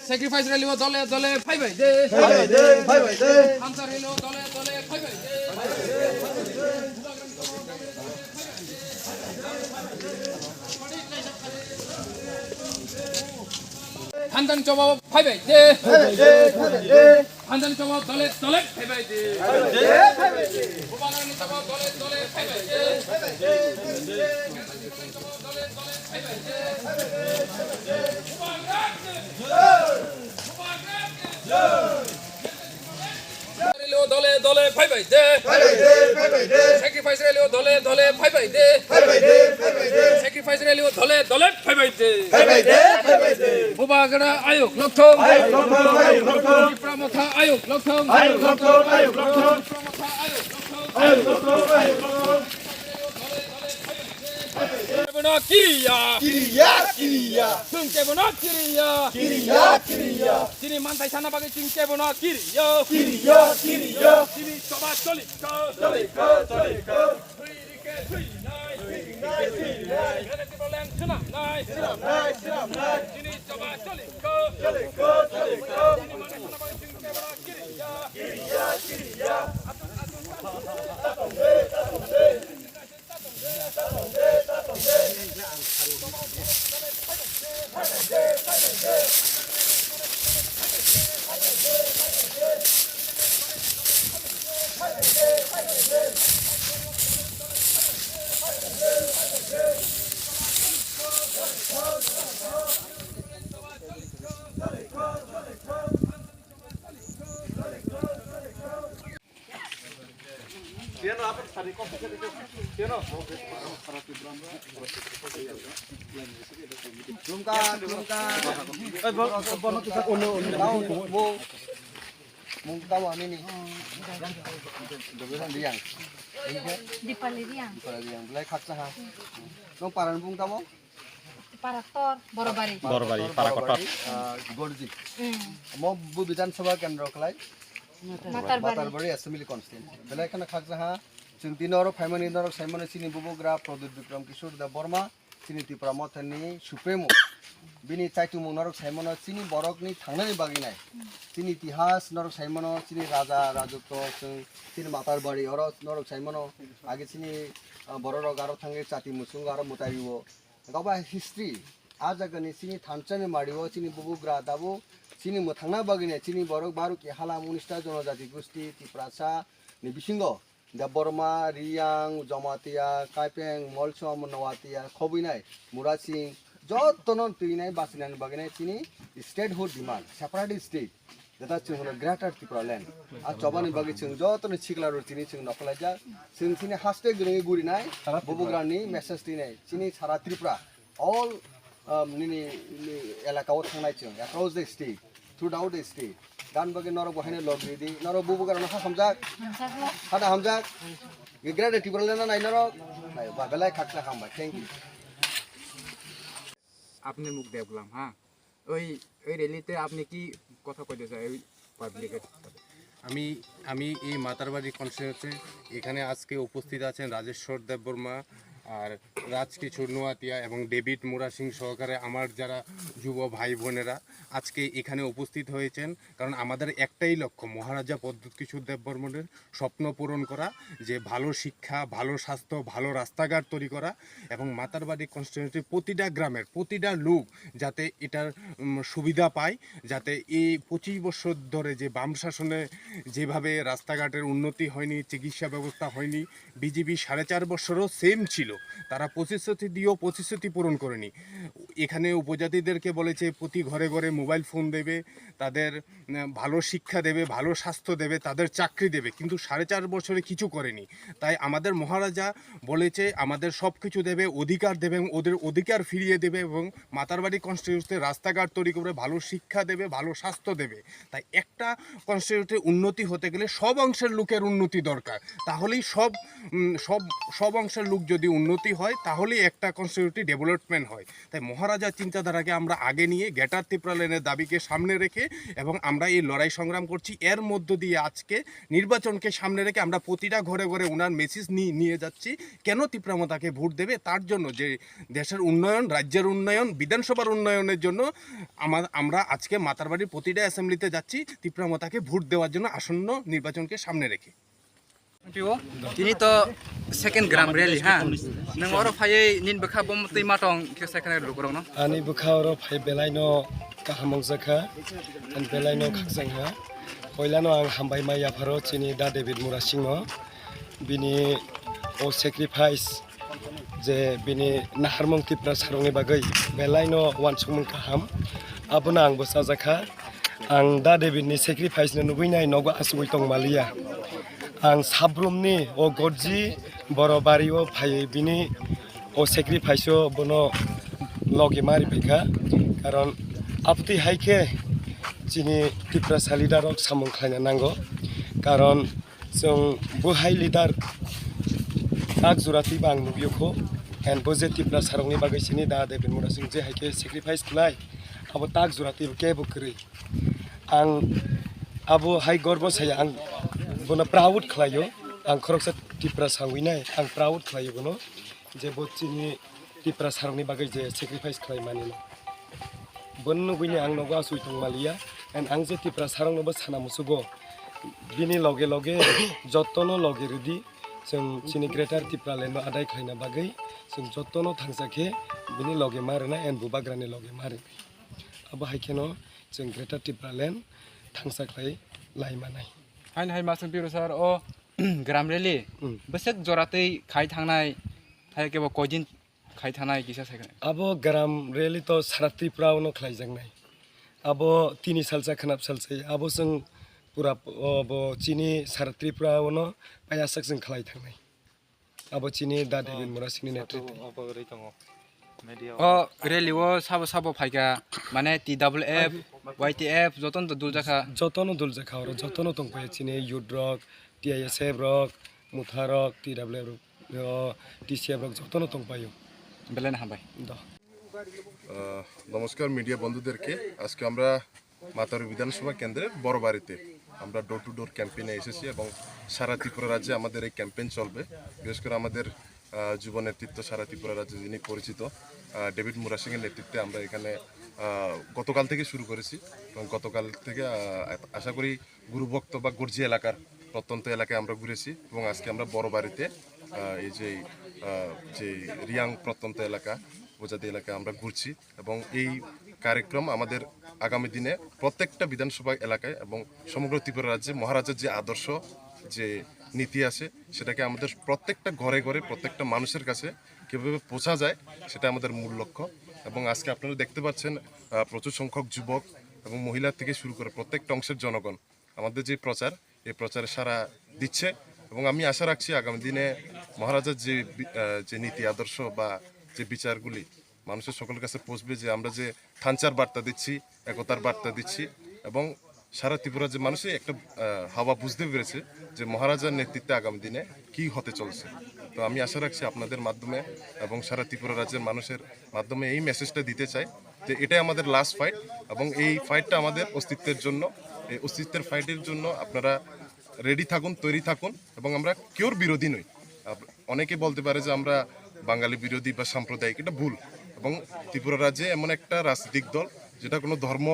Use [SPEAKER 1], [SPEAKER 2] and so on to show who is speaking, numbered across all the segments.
[SPEAKER 1] Sacrifice rally dole dole phai bhai de answer rally dole dole phai bhai de Handan chobab phai bhai de Handan chobab dole dole phai bhai de Bubagra ni chobab dole dole phai bhai de Dole dole phai bhai de Sacrifice rally dole dole phai bhai de Sacrifice rally dole dole phai bhai de Bubagra ayuk Mwkthang Tipra Motha ayuk Mwkthang Kiriya Sungke bono kiriya Sini mantai sana bagi singke bono kiriya Sini coba solika Ganti problem senam nai Sini coba solika Sini mantai sana bagi singke bono kiriya
[SPEAKER 2] Borobari para kotor.
[SPEAKER 3] Gorji. Mo bu Biধানসভা কেন্দ্র khlai. Matarbari Assembly constituency. Belai kana khakjaha जों दिनर फाइमानि नरक Simon सिनि बुबुग्रा प्रदीप विक्रम किशोर दा Burma सिनि तिप्रा मथानि सुप्रेमो बिनि चाइटुमु नरक Simon सिनि बरकनि थांनायनि बागिनाय सिनि इतिहास नरक साइमन सिनि राजा राजत्व सिनि मातारबाड़ी और नरक साइमन आगे सिनि बरर गारो थांगे चाति मुसुं गारो मुतारिवो गाबा हिस्ट्री आ जगनि सिनि थानचनि मारिवो सिनि बुबुग्रा दाबो सिनि मोथांना बागिनाय सिनि बरक बारु के हाला 19टा जनजाति गोष्ठी तिप्रासा नि बिसिंगो दा बर्मा रियां जमातिया काइपें मलसम नवातिया खबिनाय मुरासिं जतन तुइनाय बासिनान बागिनाय सिनि state hood demand separate state दादा जों ग्रेटर त्रिपुरा लैंड आ चबानि बागि जों जतन सिगलारो सिनि जों नखलायजा जों सिनि हास्टे गृंगि गुरिनाय बुबुग्रानि मेसेज दिनाय सिनि सारा त्रिपुरा ऑल निनि एलाकाव थांनाय जों across the state throughout the state गान बागि नर बहायनो लगरिदि नर बुबुग्रा नखा हमजाक हादा हमजाक ग्रेटर त्रिपुरा लैंड नाय नर नाय बागलाय खाखला खामबाय थैंक यू
[SPEAKER 4] आपने मुख देखलाम हाँ ওই রেলিতে আপনি কি কথা কইতে চাই ওই পাবলিকের
[SPEAKER 2] আমি এই মাতারবাড়ি কনস্টিটিউয়েন্সি এখানে আজকে উপস্থিত আছেন রাজেশ্বর দেববর্মা আর রাজকিশোর নোয়াতিয়া এবং ডেভিড মুরাসিং সহকারে আমার যারা যুব ভাই বোনেরা আজকে এখানে উপস্থিত হয়েছেন কারণ আমাদের একটাই লক্ষ্য মহারাজা পদ্মত কিশোর দেববর্মনের স্বপ্ন পূরণ করা যে ভালো শিক্ষা ভালো স্বাস্থ্য ভালো রাস্তাঘাট তৈরি করা এবং মাতারবাড়ি কনস্টিটিউয়েন্সির প্রতিটা গ্রামের প্রতিটা লোক যাতে এটার সুবিধা পায় যাতে এই 25 বছর ধরে যে বাম শাসনে যেভাবে রাস্তাঘাটের উন্নতি হয়নি চিকিৎসা ব্যবস্থা হয়নি বিজেপি 4.5 বছরও সেম ছিল তারা প্রতিশ্রুতি দিয়েও প্রতিশ্রুতি পূরণ করেনি এখানে উপজাতিদেরকে বলেছে প্রতি ঘরে ঘরে মোবাইল ফোন দেবে তাদের ভালো শিক্ষা দেবে ভালো স্বাস্থ্য দেবে তাদের চাকরি দেবে কিন্তু 4.5 বছরে কিছু করেনি তাই আমাদের মহারাজা বলেছে আমাদের সব কিছু দেবে অধিকার দেবে এবং ওদের অধিকার ফিরিয়ে দেবে এবং মাতারবাড়ি কনস্টিটিউয়েন্সিতে রাস্তাঘাট তৈরি করে ভালো শিক্ষা দেবে ভালো স্বাস্থ্য দেবে তাই একটা কনস্টিটিউয়েন্সিতে উন্নতি হতে গেলে সব অংশের লোকের উন্নতি দরকার তাহলেই সব অংশের লোক যদি উন্নতি হয়, তাহলেই একটা কনস্টিটিউটি ডেভেলপমেন্ট হয়। তাই মহারাজার চিন্তাধারাকে আমরা আগে নিয়ে গ্রেটার ত্রিপুরা ল্যান্ডের দাবিকে সামনে রেখে এবং আমরা এই লড়াই সংগ্রাম করছি। এর মধ্য দিয়ে আজকে নির্বাচনকে সামনে রেখে আমরা প্রতিটা ঘরে ঘরে ওনার মেসেজ নিয়ে যাচ্ছি কেন ত্রিপুরা মতাকে ভোট দেবে, তার জন্য যে দেশের উন্নয়ন, রাজ্যের উন্নয়ন, বিধানসভার উন্নয়নের জন্য আমরা আজকে মাতারবাড়ির প্রতিটা অ্যাসেম্বলিতে যাচ্ছি ত্রিপুরা মতাকে ভোট দেওয়ার জন্য আসন্ন নির্বাচনকে সামনে রেখে।
[SPEAKER 4] ini to second gram rally ha nang oro phai nin bakha bom tui matong ke second ro korong no
[SPEAKER 5] ani bukhaoro phai belaino kahamong jakha an belaino khakjangha poilano ang hambai maya pharo chini da David Murasingno bini o sacrifice je bini naharmong Tipra sarongni bagai belaino wansumung kaham abuna ang bosa jakha ang da David ni sacrifice no nubuinai nogo asui tong malia ang sabrumni o gorji boro bario phai bini o sacrifice o bono logi mari phaika karon apti haike chini Tipra salidarok samung khlaina nango karon jong buhai leader tak jurati bang nubioko and boje Tipra sarongni bagai chini da David Murasing je haike sacrifice khlai abo tak jurati ke bukri ang abo hai gorbo saya ang bono proud khlayo ang khoroksa Tipra sangwinai ang proud khlayo bono je bochini Tipra sarongni bagai je sacrifice khlai manino bonno guini ang nogo asui tong malia and ang je Tipra sarong nobo sana musugo bini loge loge jotono loge redi जों chini greater Tipra land adai khlaina bagai जों jotono thangsake bini loge marna and Bubagra ni loge mari abo haikeno जों greater Tipra land thangsaklai laimanai
[SPEAKER 4] hain hai masang piro sar o gram rally besek joratei khai thangnai thai ke bo kojin khai thangnai kisa second
[SPEAKER 5] abo gram rally to sara Tripura no khlaijangnai abo 3 salsa khanap salsai abo जों pura abo chini sara Tripura no payasak जों khlai thangnai abo chini da David Murasingni netritwe
[SPEAKER 4] o rally o sabo phaiga mane TWF YTF joton to dul jakha
[SPEAKER 5] jotono dul jakha oro jotono tongpai chini youth rock TISF rock Motha rock TWF TCF rock jotono tongpayo
[SPEAKER 4] বেলেন হাবাই
[SPEAKER 6] নমস্কার media বন্ধুদেরকে আজকে আমরা মাতার বিধানসভা কেন্দ্রের বড় বাড়িতে আমরা ডোর টু ডোর ক্যাম্পেইনে এসেছি এবং সারা ত্রিপুরা রাজ্যে আমাদের এই ক্যাম্পেইন চলবে। বিশেষ করে আমাদের যুব নেতৃত্ব সারা ত্রিপুরা রাজ্যে যিনি পরিচিত ডেভিড মুরাসিংয়ের নেতৃত্বে আমরা এখানে গতকাল থেকে শুরু করেছি এবং গতকাল থেকে আশা করি গুরুভক্ত বা গর্জি এলাকার প্রত্যন্ত এলাকায় আমরা ঘুরেছি এবং আজকে আমরা বড় বাড়িতে এই যে রিয়াং প্রত্যন্ত এলাকা বোঝাদি এলাকায় আমরা ঘুরছি এবং এই কার্যক্রম আমাদের আগামী দিনে প্রত্যেকটা বিধানসভা এলাকায় এবং সমগ্র ত্রিপুরা রাজ্যে মহারাজার যে আদর্শ যে নীতি আছে সেটাকে আমাদের প্রত্যেকটা ঘরে ঘরে প্রত্যেকটা মানুষের কাছে কীভাবে পৌঁছা যায় সেটা আমাদের মূল লক্ষ্য। এবং আজকে আপনারা দেখতে পাচ্ছেন প্রচুর সংখ্যক যুবক এবং মহিলা থেকে শুরু করে প্রত্যেকটা অংশের জনগণ আমাদের যে প্রচার এই প্রচারে সাড়া দিচ্ছে এবং আমি আশা রাখছি আগামী দিনে মহারাজার যে নীতি আদর্শ বা যে বিচারগুলি মানুষের সকলের কাছে পৌঁছবে, যে আমরা যে থানচার বার্তা দিচ্ছি, একতার বার্তা দিচ্ছি এবং সারা ত্রিপুরা যে মানুষই একটা হাওয়া বুঝতে পেরেছে যে মহারাজার নেতৃত্বে আগামী দিনে কি হতে চলছে। তো আমি আশা রাখছি আপনাদের মাধ্যমে এবং সারা ত্রিপুরা রাজ্যের মানুষের মাধ্যমে এই মেসেজটা দিতে চাই যে এটাই আমাদের লাস্ট ফাইট এবং এই ফাইটটা আমাদের অস্তিত্বের জন্য, এই অস্তিত্বের ফাইটের জন্য আপনারা রেডি থাকুন, তৈরি থাকুন এবং আমরা কেউর বিরোধী নই। অনেকে বলতে পারে যে আমরা বাঙালি বিরোধী বা সাম্প্রদায়িক, এটা ভুল। এবং ত্রিপুরা রাজ্যে এমন একটা রাজনৈতিক দল যেটা কোনো ধর্ম,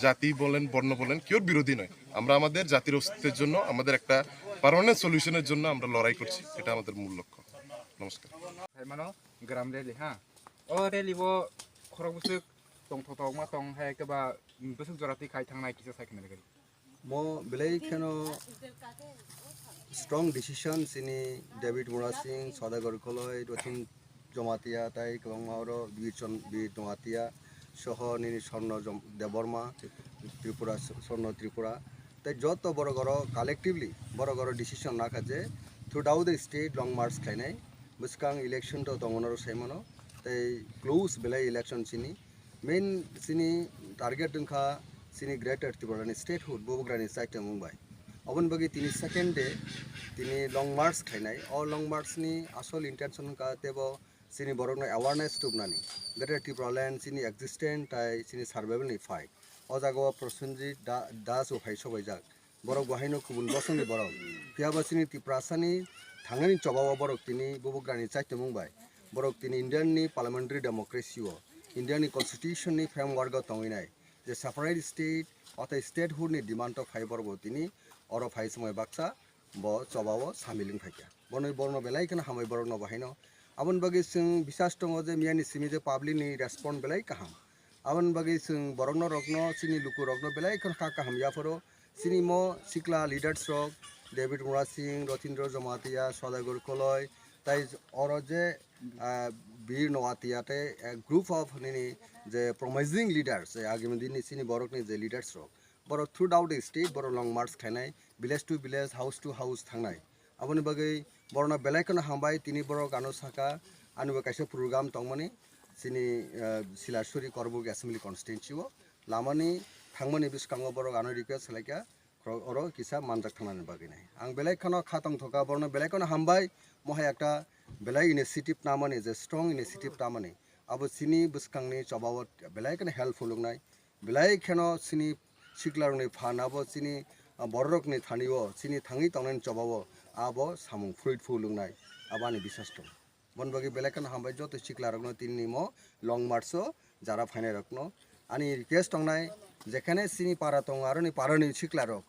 [SPEAKER 6] জাতি বলেন, বর্ণ বলেন, কেউর বিরোধী নয়। আমরা আমাদের জাতির অস্তিত্বের জন্য, আমাদের একটা পার্মানেন্ট সলিউশনের জন্য আমরা লড়াই করছি, এটা আমাদের মূল লক্ষ্য। নমস্কার।
[SPEAKER 4] মানো গ্রাম রেলি হ্যাঁ ও রেলি ও খরক বুসুক টং থক মা টং হাই কেবা বুসুক জরাতি খাই থাংনাই কিসা cycle rally
[SPEAKER 3] mo belai kheno strong decision sini David Murasing Sadagar Koloi Dotin Jomatia tai Kongoro Bir Jomatia Soho Nini Sorno Deborma Tripura Sorno Tripura tai joto borogoro collectively borogoro decision nakaje throughout the state long march khainai buskang election to tongonoro saimano tai close belai election sini main sini target dungkha sini greater Tripura statehood Bubagra ni site Mumbai अबन बगी तिनी second day तिनी lung march खाइनाय अ lung मार्च नि आसल intention का तेबो सिनी बरक न awareness तुबनानि greater Tipra land सिनी एक्जिस्टेंट ताइ सिनी सर्वाइवल नि फाइट अ जागाव प्रसन्जित दास उ फाइ सबायजाक बरक बहायनो कुबुन बसंनि बरक पियाबा सिनी टिप्रासानि थांनायनि चबाव बरक तिनी बुबुग्रानि चाइते मुंबाय बरक तिनी इंडियन नि पार्लियामेंटारी डेमोक्रेसी ओ इंडियन नि कन्स्टिट्यूशन नि फ्रेमवर्क तंगिनाय जे सेपारेट स्टेट अथाय स्टेटहुड नि डिमांड फाइ बरक तिनी अर फाइ समय बाक्सा ब चबाव सामिलिं फाइया बनै बरनो बेलायखन हामै बरनो बहायनो आबन बगे जों बिसास दङ जे मियानि सिमी जे पाब्लिक नि रेस्पन्ड बेलाय काहाम आबन बगे जों बरनो रगनो सिनी लुकु रगनो बेलायखन का काहाम याफोरो सिनी मो सिक्ला लिडार्स रक डेविड मुरा सिंह रथिन्द्र जमातिया सदागर कलय ताइ अर जे वीर नवातियाते ग्रुप ऑफ निनी जे प्रोमिसिंग लीडर्स आगामी दिन सिनी बरकनि जे लीडर्स रक बरक थ्रू आउट द स्टेट बरक लंग मार्च खाइनाय village to village house to house थांनाय आबनि बगै बरना बेलायखन हामबाय तिनी बरक आनो साका आनुबो काइसे प्रोग्राम तंमनि सिनी सिलासुरी करबुग एसेंबली कन्स्टिट्युएन्सी ओ लामानि थांमनि बिसकांगो बरक आनो रिक्वेस्ट खालायका अर किसा मानजाक थांनानै बागैनाय आं बेलायखन खातम थका बरना बेलायखन हामबाय महाय एकटा बेलाय इनिशिएटिभ नामनि जे स्ट्रं इनिशिएटिभ नामनि आबो सिनी बिसकांनि चबाव बेलायखन हेल्पफुल लंनाय बेलायखन सिनी सिक्लारनि फानाबो सिनी बररकनि थानिओ सिनी थाङै तंनायनि चबाव आबो सामुं फ्रुइटफुल लंनाय आबानि बिसास दं बनबगी बेलायखन हामबाय जत सिक्लारकनो तिननि मो लंग मार्चो जारा फाइनाय रकनो आनि रिक्वेस्ट तंनाय जेखाने सिनी पारा तंग आरो पारानि सिक्लारक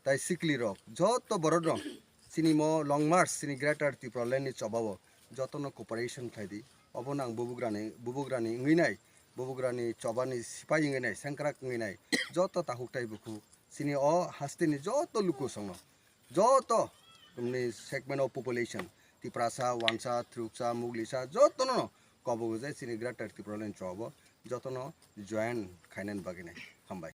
[SPEAKER 3] ताइ सिक्ली रक जत बरद सिनी मो लंग मार्च सिनी ग्रेटर टिप्रा लैंड चबाव जतनो कोपारेशन खाइदि अबन आं बुबुग्रानि इंगिनाय बुबुग्रानि चबानि सिपाइ इंगिनाय सेंक्राक इंगिनाय जत ताहुकटाइ बुखु सिनी अ हास्तिनि जत लुकु संग जत सेगमेंट ऑफ पॉपुलेशन तिप्रासा वांसा थ्रुक्सा मुगलिसा जतनो कबो जे सिनी ग्रेटर टिप्रा लैंड चबाव जतनो जॉइन खाइनान बागिनाय हामबाय।